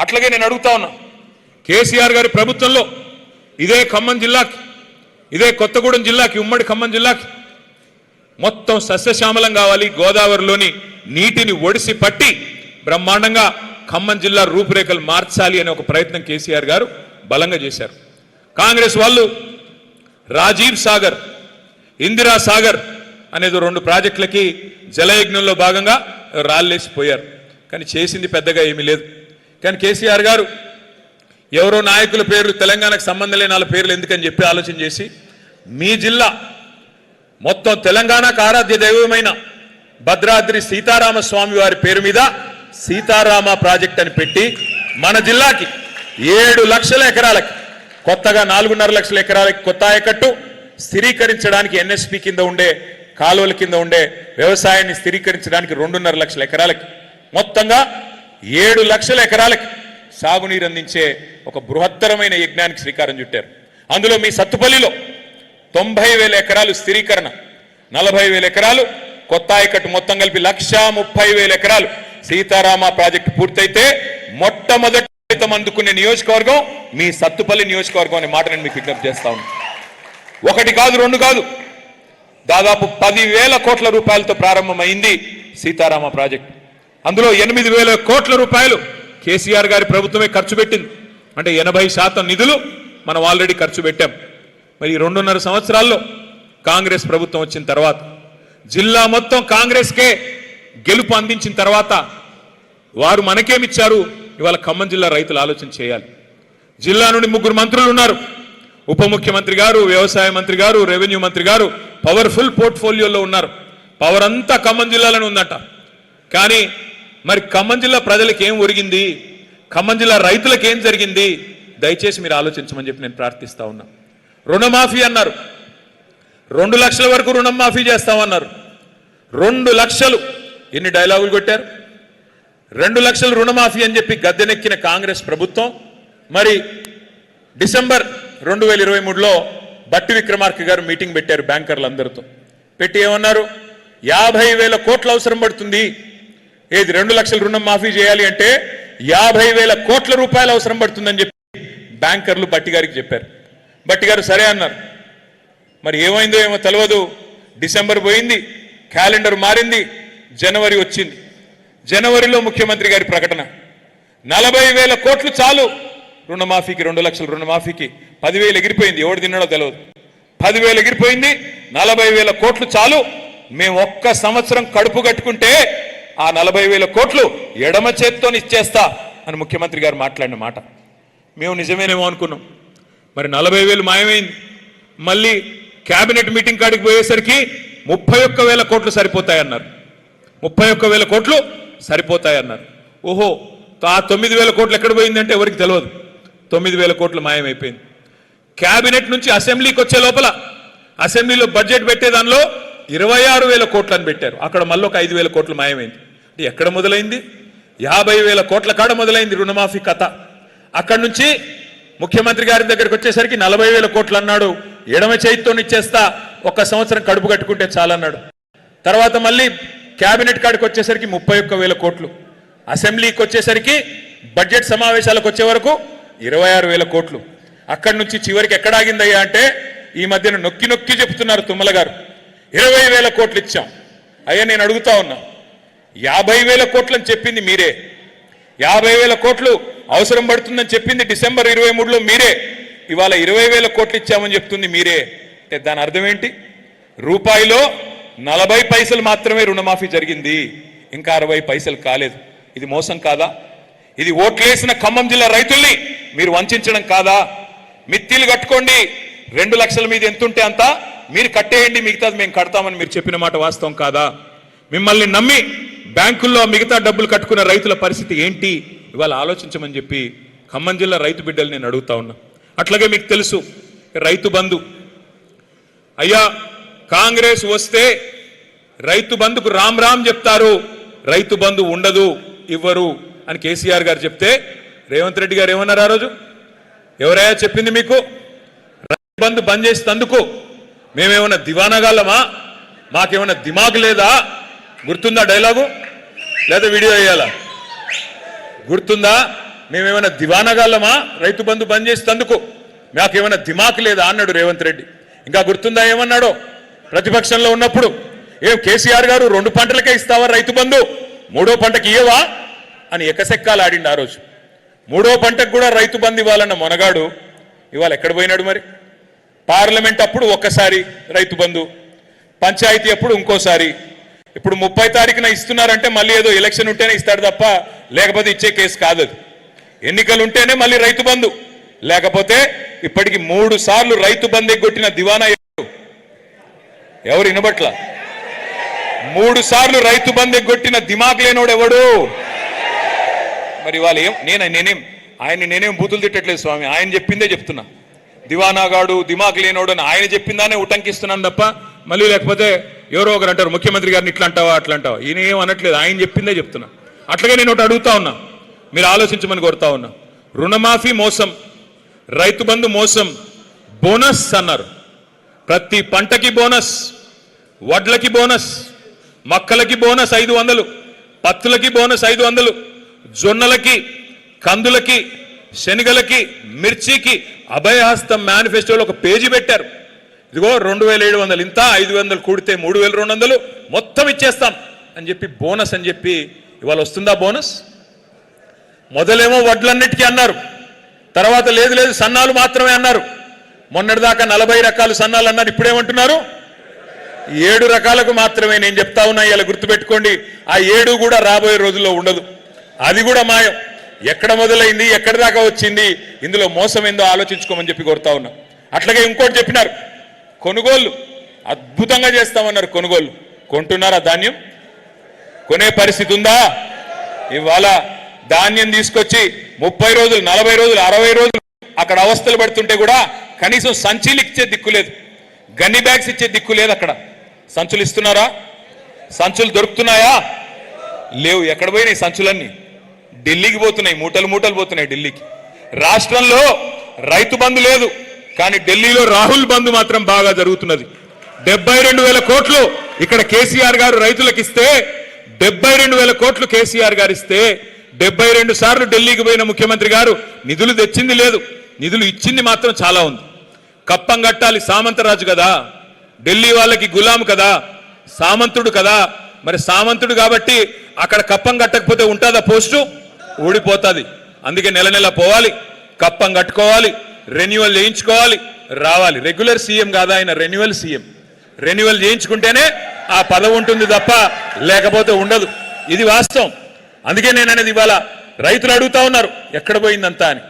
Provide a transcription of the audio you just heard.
అట్లాగే నేను అడుగుతా ఉన్నా, కేసీఆర్ గారి ప్రభుత్వంలో ఇదే ఖమ్మం జిల్లాకి, ఇదే కొత్తగూడెం జిల్లాకి, ఉమ్మడి ఖమ్మం జిల్లాకి మొత్తం సస్యశ్యామలం కావాలి, గోదావరిలోని నీటిని ఒడిసి పట్టి బ్రహ్మాండంగా ఖమ్మం జిల్లా రూపురేఖలు మార్చాలి అనే ఒక ప్రయత్నం కేసీఆర్ గారు బలంగా చేశారు. కాంగ్రెస్ వాళ్ళు రాజీవ్ సాగర్, ఇందిరా సాగర్ అనేది 2 ప్రాజెక్టులకి జలయజ్ఞంలో భాగంగా రాళ్ళేసిపోయారు. కానీ చేసింది పెద్దగా ఏమీ లేదు. కానీ కేసీఆర్ గారు ఎవరో నాయకుల పేర్లు, తెలంగాణకు సంబంధం లేని వాళ్ళ పేర్లు ఎందుకని చెప్పి ఆలోచన చేసి మీ జిల్లా మొత్తం తెలంగాణకు ఆరాధ్య దైవమైన భద్రాద్రి సీతారామ స్వామి వారి పేరు మీద సీతారామ ప్రాజెక్ట్ అని పెట్టి మన జిల్లాకి 7 లక్షల ఎకరాలకి, కొత్తగా 4.5 లక్షల ఎకరాలకి కొత్త ఆయకట్టు స్థిరీకరించడానికి ఎన్ఎస్పి కింద ఉండే కాలువల కింద ఉండే వ్యవసాయాన్ని స్థిరీకరించడానికి 2.5 లక్షల ఎకరాలకి, మొత్తంగా 7 లక్షల ఎకరాలకి సాగునీరు అందించే ఒక బృహత్తరమైన యజ్ఞానికి శ్రీకారం చుట్టారు. అందులో మీ సత్తుపల్లిలో 90,000 ఎకరాలు స్థిరీకరణ, 40,000 ఎకరాలు కొత్త ఆయకట్టు, మొత్తం కలిపి 130,000 ఎకరాలు సీతారామ ప్రాజెక్టు పూర్తయితే మొట్టమొదటి అందుకునే నియోజకవర్గం మీ సత్తుపల్లి నియోజకవర్గం అనే మాట నేను మీకు విజ్ఞప్తి చేస్తా ఉన్నాను. 1 కాదు 2 కాదు, దాదాపు 10,000 కోట్ల రూపాయలతో ప్రారంభమైంది సీతారామ ప్రాజెక్టు. అందులో 8,000 కోట్ల రూపాయలు కేసీఆర్ గారి ప్రభుత్వమే ఖర్చు పెట్టింది. అంటే 80% నిధులు మనం ఆల్రెడీ ఖర్చు పెట్టాం. మరి 2.5 సంవత్సరాల్లో కాంగ్రెస్ ప్రభుత్వం వచ్చిన తర్వాత, జిల్లా మొత్తం కాంగ్రెస్కే గెలుపు అందించిన తర్వాత వారు మనకేమిచ్చారు? ఇవాళ ఖమ్మం జిల్లా రైతులు ఆలోచన చేయాలి. జిల్లా నుండి 3 మంత్రులు ఉన్నారు. ఉప ముఖ్యమంత్రి గారు, వ్యవసాయ మంత్రి గారు, రెవెన్యూ మంత్రి గారు పవర్ఫుల్ పోర్ట్ఫోలియోలో ఉన్నారు. పవర్ అంతా ఖమ్మం జిల్లాలోనే ఉందట. కానీ మరి ఖమ్మం జిల్లా ప్రజలకు ఏం ఒరిగింది, ఖమ్మం జిల్లా రైతులకు ఏం జరిగింది? దయచేసి మీరు ఆలోచించమని చెప్పి నేను ప్రార్థిస్తా ఉన్నా. రుణమాఫీ అన్నారు, 2 లక్షల వరకు రుణం మాఫీ చేస్తామన్నారు. 2 లక్షలు ఎన్ని డైలాగులు కొట్టారు? 2 లక్షలు రుణమాఫీ అని చెప్పి గద్దెనెక్కిన కాంగ్రెస్ ప్రభుత్వం మరి డిసెంబర్ 2023లో బట్టి విక్రమార్క గారు మీటింగ్ పెట్టారు బ్యాంకర్లందరితో. పెట్టి ఏమన్నారు? 50,000 కోట్లు అవసరం పడుతుంది. ఏది 2 లక్షల రుణం మాఫీ చేయాలి అంటే 50,000 కోట్ల రూపాయలు అవసరం పడుతుందని చెప్పి బ్యాంకర్లు బట్టి గారికి చెప్పారు. బట్టి గారు సరే అన్నారు. మరి ఏమైందో ఏమో తెలియదు. డిసెంబర్ పోయింది, క్యాలెండర్ మారింది, జనవరి వచ్చింది. జనవరిలో ముఖ్యమంత్రి గారి ప్రకటన 40,000 కోట్లు చాలు రుణమాఫీకి, 2 లక్షల రుణమాఫీకి. 10,000 ఎగిరిపోయింది, ఎవడు తిన్నాడో తెలియదు. 10,000 ఎగిరిపోయింది, 40,000 కోట్లు చాలు, మేము 1 సంవత్సరం కడుపు కట్టుకుంటే ఆ 40,000 కోట్లు ఎడమ చేత్తో ఇచ్చేస్తా అని ముఖ్యమంత్రి గారు మాట్లాడిన మాట మేము నిజమేనేమో అనుకున్నాం. మరి 40,000 మాయమైంది. మళ్ళీ క్యాబినెట్ మీటింగ్ కాడికి పోయేసరికి 31,000 కోట్లు సరిపోతాయన్నారు. 31,000 కోట్లు సరిపోతాయన్నారు. ఓహో, ఆ 9,000 కోట్లు ఎక్కడ పోయిందంటే ఎవరికి తెలియదు. 9,000 కోట్లు మాయమైపోయింది. క్యాబినెట్ నుంచి అసెంబ్లీకి వచ్చే లోపల అసెంబ్లీలో బడ్జెట్ పెట్టే దానిలో 26,000 కోట్లు అని పెట్టారు. అక్కడ మళ్ళీ ఒక 5,000 కోట్లు మాయమైంది. అంటే ఎక్కడ మొదలైంది? 50,000 కోట్ల కాడ మొదలైంది రుణమాఫీ కథ. అక్కడి నుంచి ముఖ్యమంత్రి గారి దగ్గరికి వచ్చేసరికి 40,000 కోట్లు అన్నాడు. ఎడమ చేతితో ఇచ్చేస్తా, 1 సంవత్సరం కడుపు కట్టుకుంటే చాలన్నాడు. తర్వాత మళ్ళీ క్యాబినెట్ కాడికి వచ్చేసరికి 31,000 కోట్లు. అసెంబ్లీకి వచ్చేసరికి బడ్జెట్ సమావేశాలకు వచ్చే వరకు 26,000 కోట్లు. అక్కడి నుంచి చివరికి ఎక్కడ ఆగిందయ్యా అంటే ఈ మధ్యన నొక్కి నొక్కి చెప్తున్నారు తుమ్మల గారు, 20,000 కోట్లు ఇచ్చాం. అయ్యా నేను అడుగుతా ఉన్నా, 50,000 కోట్లు అని చెప్పింది మీరే, 50,000 కోట్లు అవసరం పడుతుందని చెప్పింది డిసెంబర్ 23లో మీరే, ఇవాళ 20,000 కోట్లు ఇచ్చామని చెప్తుంది మీరే. అంటే దాని అర్థం ఏంటి? రూపాయిలో 40 పైసలు మాత్రమే రుణమాఫీ జరిగింది, ఇంకా 60 పైసలు కాలేదు. ఇది మోసం కాదా? ఇది ఓట్లేసిన ఖమ్మం జిల్లా రైతుల్ని మీరు వంచడం కాదా? మిత్తిలు కట్టుకోండి, 2 లక్షల మీద ఎంతుంటే అంత మీరు కట్టేయండి, మిగతాది మేము కడతామని మీరు చెప్పిన మాట వాస్తవం కాదా? మిమ్మల్ని నమ్మి బ్యాంకుల్లో మిగతా డబ్బులు కట్టుకున్న రైతుల పరిస్థితి ఏంటి? ఇవాళ ఆలోచించమని చెప్పి ఖమ్మం జిల్లా రైతు బిడ్డలు నేను అడుగుతా ఉన్నా. అట్లాగే మీకు తెలుసు రైతు బంధు. అయ్యా కాంగ్రెస్ వస్తే రైతు బంధుకు రామ్ రామ్ చెప్తారు, రైతు బంధు ఉండదు, ఇవ్వరు అని కేసీఆర్ గారు చెప్తే రేవంత్ రెడ్డి గారు ఏమన్నారు ఆ రోజు? ఎవరయ్యా చెప్పింది మీకు? రైతు బంధు బంద్ చేసేందుకు మేమేమన్నా దివానాగాళ్ళమా? మాకేమన్నా దిమాగ్ లేదా? గుర్తుందా డైలాగు? లేదా వీడియో వేయాలా? గుర్తుందా? మేమేమైనా దివానగాళ్ళమా రైతు బంధు బంద్ చేసేందుకు? మాకేమైనా దిమాకు లేదా అన్నాడు రేవంత్ రెడ్డి. ఇంకా గుర్తుందా ఏమన్నాడో ప్రతిపక్షంలో ఉన్నప్పుడు? ఏం కేసీఆర్ గారు 2 పంటలకే ఇస్తావా రైతు బంధు, 3వ పంటకి ఇయ్యవా అని ఎకసెక్కాలు ఆడిండు ఆ రోజు. 3వ పంటకు కూడా రైతు బంధు ఇవ్వాలన్న మొనగాడు ఇవాళ ఎక్కడ పోయినాడు మరి? పార్లమెంట్ అప్పుడు ఒక్కసారి రైతు బంధు, పంచాయతీ అప్పుడు ఇంకోసారి, ఇప్పుడు 30 తారీఖున ఇస్తున్నారంటే మళ్ళీ ఏదో ఎలక్షన్ ఉంటేనే ఇస్తాడు తప్ప లేకపోతే ఇచ్చే కేసు కాదు. ఎన్నికలు ఉంటేనే మళ్ళీ రైతు బంధు, లేకపోతే ఇప్పటికి 3 సార్లు రైతు బంధు ఎగ్గొట్టిన దివానా ఎవరు వినబట్ల? 3 సార్లు రైతు బంధు ఎగ్గొట్టిన దిమాగ్ లేనోడు ఎవడు? మరి వాళ్ళు నేనేం బూతులు తిట్టట్లేదు స్వామి, ఆయన చెప్పిందే చెప్తున్నా. దివానాగాడు దిమాగ్ లేనోడు అని ఆయన చెప్పిందానే ఉటంకిస్తున్నాను తప్ప మళ్ళీ లేకపోతే ఎవరో ఒకరు అంటారు ముఖ్యమంత్రి గారిని ఇట్లా అంటావా అట్లా అంటావా. ఈయన ఏం అనట్లేదు, ఆయన చెప్పిందే చెప్తున్నా. అట్లాగే నేను ఒకటి అడుగుతా ఉన్నా, మీరు ఆలోచించమని కోరుతా ఉన్నా. రుణమాఫీ మోసం, రైతు బంధు మోసం, బోనస్ అన్నారు. ప్రతి పంటకి బోనస్, వడ్లకి బోనస్, మక్కలకి బోనస్ 500, పత్తులకి బోనస్ 500, జొన్నలకి, కందులకి, శనగలకి, మిర్చికి అభయహస్తం మేనిఫెస్టోలో ఒక పేజీ పెట్టారు. ఇదిగో 2700 ఇంత, 500 కూడితే 3200 మొత్తం ఇచ్చేస్తాం అని చెప్పి బోనస్ అని చెప్పి ఇవాళ వస్తుందా బోనస్? మొదలేమో వడ్లన్నిటికీ అన్నారు, తర్వాత లేదు లేదు సన్నాలు మాత్రమే అన్నారు. మొన్నటిదాకా 40 రకాల సన్నాలు అన్నారు, ఇప్పుడేమంటున్నారు? 7 రకాలకు మాత్రమే. నేను చెప్తా ఉన్నా, ఇలా గుర్తుపెట్టుకోండి, ఆ 7 కూడా రాబోయే రోజుల్లో ఉండదు. అది కూడా మాయం. ఎక్కడ మొదలైంది, ఎక్కడి దాకా వచ్చింది, ఇందులో మోసం ఏందో ఆలోచించుకోమని చెప్పి కోరుతా ఉన్నా. అట్లాగే ఇంకోటి చెప్పినారు, కొనుగోళ్లు అద్భుతంగా చేస్తామన్నారు. కొనుగోళ్లు కొంటున్నారా? ధాన్యం కొనే పరిస్థితి ఉందా? ఇవాళ ధాన్యం తీసుకొచ్చి 30 రోజులు, 40 రోజులు, 60 రోజులు అక్కడ అవస్థలు పడుతుంటే కూడా కనీసం సంచులు ఇచ్చే దిక్కు లేదు, గన్ని బ్యాగ్స్ ఇచ్చే దిక్కు లేదు. అక్కడ సంచులు ఇస్తున్నారా? సంచులు దొరుకుతున్నాయా? లేవు. ఎక్కడ పోయినాయి సంచులన్నీ? ఢిల్లీకి పోతున్నాయి, మూటలు మూటలు పోతున్నాయి ఢిల్లీకి. రాష్ట్రంలో రైతు బంధు లేదు, కానీ ఢిల్లీలో రాహుల్ బంధు మాత్రం బాగా జరుగుతున్నది. 72,000 కోట్లు ఇక్కడ కేసీఆర్ గారు రైతులకు ఇస్తే, 72,000 కోట్లు కేసీఆర్ గారు ఇస్తే 72 సార్లు ఢిల్లీకి పోయిన ముఖ్యమంత్రి గారు నిధులు తెచ్చింది లేదు, నిధులు ఇచ్చింది మాత్రం చాలా ఉంది. కప్పం కట్టాలి, సామంతరాజు కదా, ఢిల్లీ వాళ్ళకి గులాం కదా, సామంతుడు కదా. మరి సామంతుడు కాబట్టి అక్కడ కప్పం కట్టకపోతే ఉంటుందా? పోస్టు ఊడిపోతుంది. అందుకే నెల నెల పోవాలి, కప్పం కట్టుకోవాలి, రెన్యువల్ చేయించుకోవాలి, రావాలి. రెగ్యులర్ సీఎం కాదా ఆయన, రెన్యువల్ సీఎం. రెన్యువల్ చేయించుకుంటేనే ఆ పదవి ఉంటుంది తప్ప లేకపోతే ఉండదు. ఇది వాస్తవం. అందుకే నేను అనేది ఇవాళ రైతులు అడుగుతా ఉన్నారు ఎక్కడ పోయిందంతా అని.